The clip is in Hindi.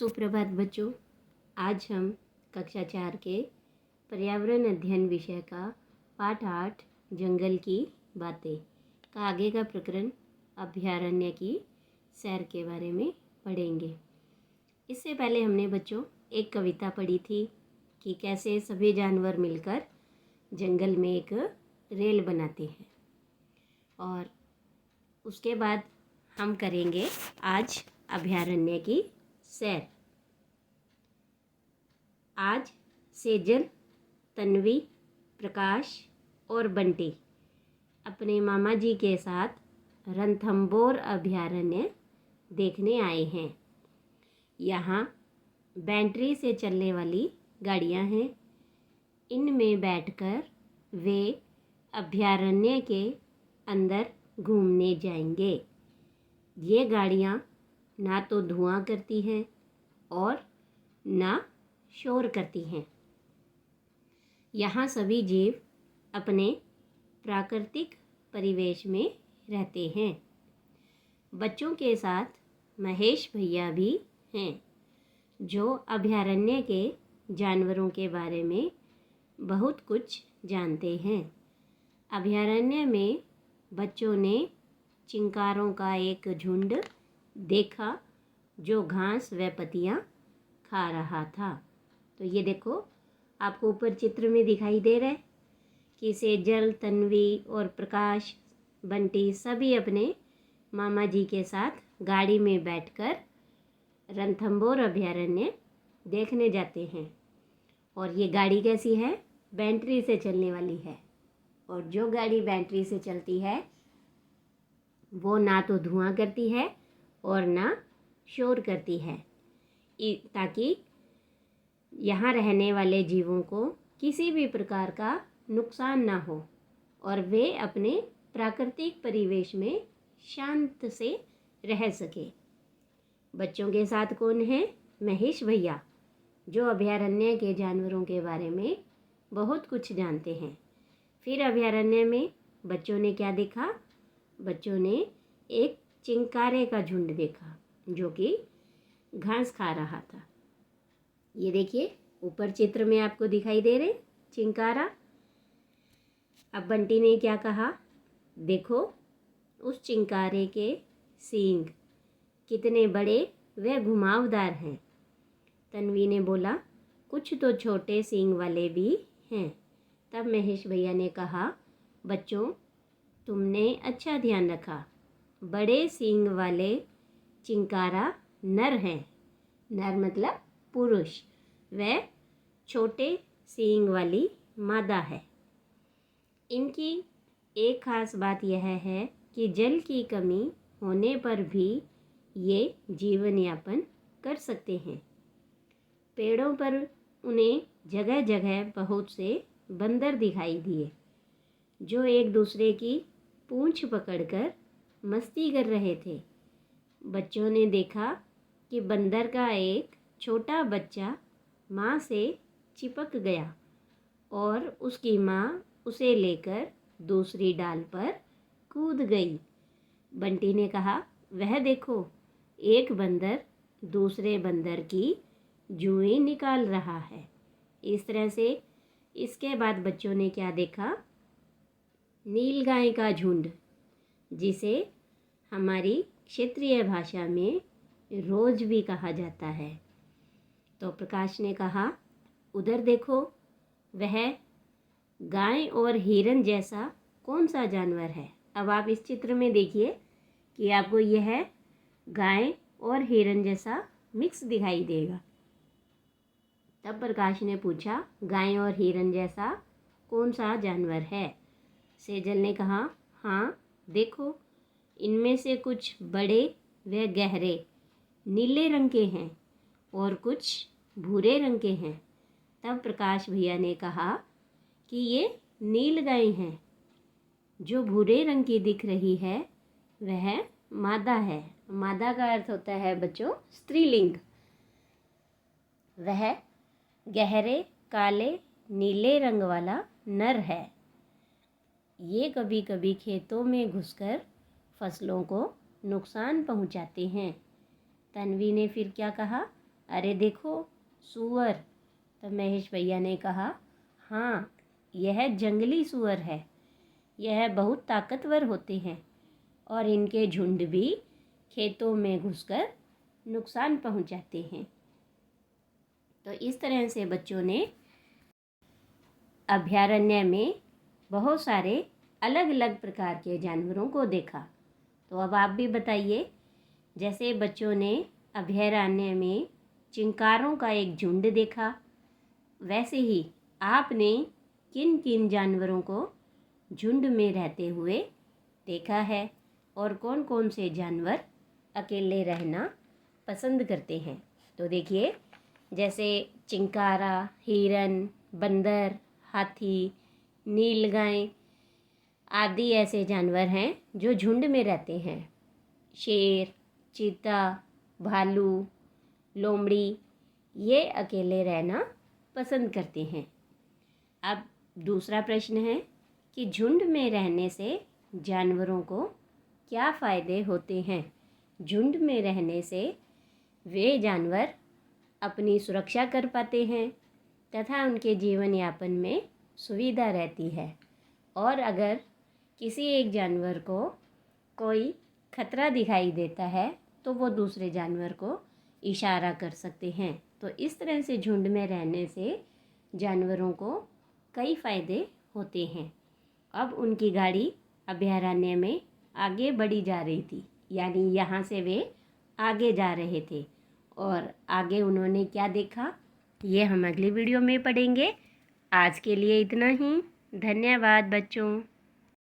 सुप्रभात बच्चों। आज हम कक्षा 4 के पर्यावरण अध्ययन विषय का पाठ 8 जंगल की बातें का आगे का प्रकरण अभयारण्य की सैर के बारे में पढ़ेंगे। इससे पहले हमने बच्चों एक कविता पढ़ी थी कि कैसे सभी जानवर मिलकर जंगल में एक रेल बनाते हैं, और उसके बाद हम करेंगे आज अभयारण्य की सैर। आज सेजल, तन्वी, प्रकाश और बंटी अपने मामा जी के साथ रणथंभौर अभयारण्य देखने आए हैं। यहाँ बैटरी से चलने वाली गाड़ियाँ हैं। इनमें बैठकर वे अभयारण्य के अंदर घूमने जाएंगे। ये गाड़ियाँ ना तो धुआं करती हैं और ना शोर करती हैं। यहाँ सभी जीव अपने प्राकृतिक परिवेश में रहते हैं। बच्चों के साथ महेश भैया भी हैं, जो अभयारण्य के जानवरों के बारे में बहुत कुछ जानते हैं। अभयारण्य में बच्चों ने चिंकारों का एक झुंड देखा जो घास व पत्तियाँ खा रहा था। तो ये देखो, आपको ऊपर चित्र में दिखाई दे रहा है कि सेजल, तन्वी और प्रकाश, बंटी सभी अपने मामा जी के साथ गाड़ी में बैठकर रणथंभौर अभयारण्य देखने जाते हैं। और ये गाड़ी कैसी है? बैटरी से चलने वाली है। और जो गाड़ी बैटरी से चलती है वो ना तो धुआं करती है और ना शोर करती है, ताकि यहाँ रहने वाले जीवों को किसी भी प्रकार का नुकसान ना हो और वे अपने प्राकृतिक परिवेश में शांत से रह सके। बच्चों के साथ कौन है? महेश भैया, जो अभयारण्य के जानवरों के बारे में बहुत कुछ जानते हैं। फिर अभयारण्य में बच्चों ने क्या देखा? बच्चों ने एक चिंकारे का झुंड देखा जो कि घास खा रहा था। ये देखिए, ऊपर चित्र में आपको दिखाई दे रहे चिंकारा। अब बंटी ने क्या कहा? देखो, उस चिंकारे के सींग कितने बड़े व घुमावदार हैं। तन्वी ने बोला, कुछ तो छोटे सींग वाले भी हैं। तब महेश भैया ने कहा, बच्चों तुमने अच्छा ध्यान रखा, बड़े सींग वाले चिंकारा नर हैं। नर मतलब पुरुष, व छोटे सींग वाली मादा है। इनकी एक खास बात यह है कि जल की कमी होने पर भी ये जीवन यापन कर सकते हैं। पेड़ों पर उन्हें जगह जगह बहुत से बंदर दिखाई दिए, जो एक दूसरे की पूंछ पकड़कर मस्ती कर रहे थे। बच्चों ने देखा कि बंदर का एक छोटा बच्चा माँ से चिपक गया और उसकी माँ उसे लेकर दूसरी डाल पर कूद गई। बंटी ने कहा, वह देखो, एक बंदर दूसरे बंदर की जुएं निकाल रहा है। इस तरह से इसके बाद बच्चों ने क्या देखा? नीलगाय का झुंड, जिसे हमारी क्षेत्रीय भाषा में रोज भी कहा जाता है। तो प्रकाश ने कहा, उधर देखो, वह गाय और हिरन जैसा कौन सा जानवर है? अब आप इस चित्र में देखिए कि आपको यह गाय और हिरन जैसा मिक्स दिखाई देगा। तब प्रकाश ने पूछा, गाय और हिरन जैसा कौन सा जानवर है? सेजल ने कहा, हाँ देखो, इनमें से कुछ बड़े व गहरे नीले रंग के हैं और कुछ भूरे रंग के हैं। तब प्रकाश भैया ने कहा कि ये नीलगाय हैं। जो भूरे रंग की दिख रही है वह मादा है। मादा का अर्थ होता है बच्चों स्त्रीलिंग। वह गहरे काले नीले रंग वाला नर है। ये कभी कभी खेतों में घुसकर फसलों को नुकसान पहुंचाते हैं। तन्वी ने फिर क्या कहा? अरे देखो सूअर। तब महेश भैया ने कहा, हाँ यह जंगली सूअर है, यह बहुत ताकतवर होते हैं और इनके झुंड भी खेतों में घुसकर नुकसान पहुंचाते हैं। तो इस तरह से बच्चों ने अभयारण्य में बहुत सारे अलग अलग प्रकार के जानवरों को देखा। तो अब आप भी बताइए, जैसे बच्चों ने अभयारण्य में चिंकारों का एक झुंड देखा, वैसे ही आपने किन किन जानवरों को झुंड में रहते हुए देखा है और कौन कौन से जानवर अकेले रहना पसंद करते हैं। तो देखिए, जैसे चिंकारा, हिरन, बंदर, हाथी, नीलगाय आदि ऐसे जानवर हैं जो झुंड में रहते हैं। शेर, चीता, भालू, लोमड़ी ये अकेले रहना पसंद करते हैं। अब दूसरा प्रश्न है कि झुंड में रहने से जानवरों को क्या फ़ायदे होते हैं। झुंड में रहने से वे जानवर अपनी सुरक्षा कर पाते हैं तथा उनके जीवन यापन में सुविधा रहती है। और अगर किसी एक जानवर को कोई खतरा दिखाई देता है तो वो दूसरे जानवर को इशारा कर सकते हैं। तो इस तरह से झुंड में रहने से जानवरों को कई फ़ायदे होते हैं। अब उनकी गाड़ी अभयारण्य में आगे बढ़ी जा रही थी, यानी यहाँ से वे आगे जा रहे थे और आगे उन्होंने क्या देखा ये हम अगली वीडियो में पढ़ेंगे। आज के लिए इतना ही। धन्यवाद बच्चों।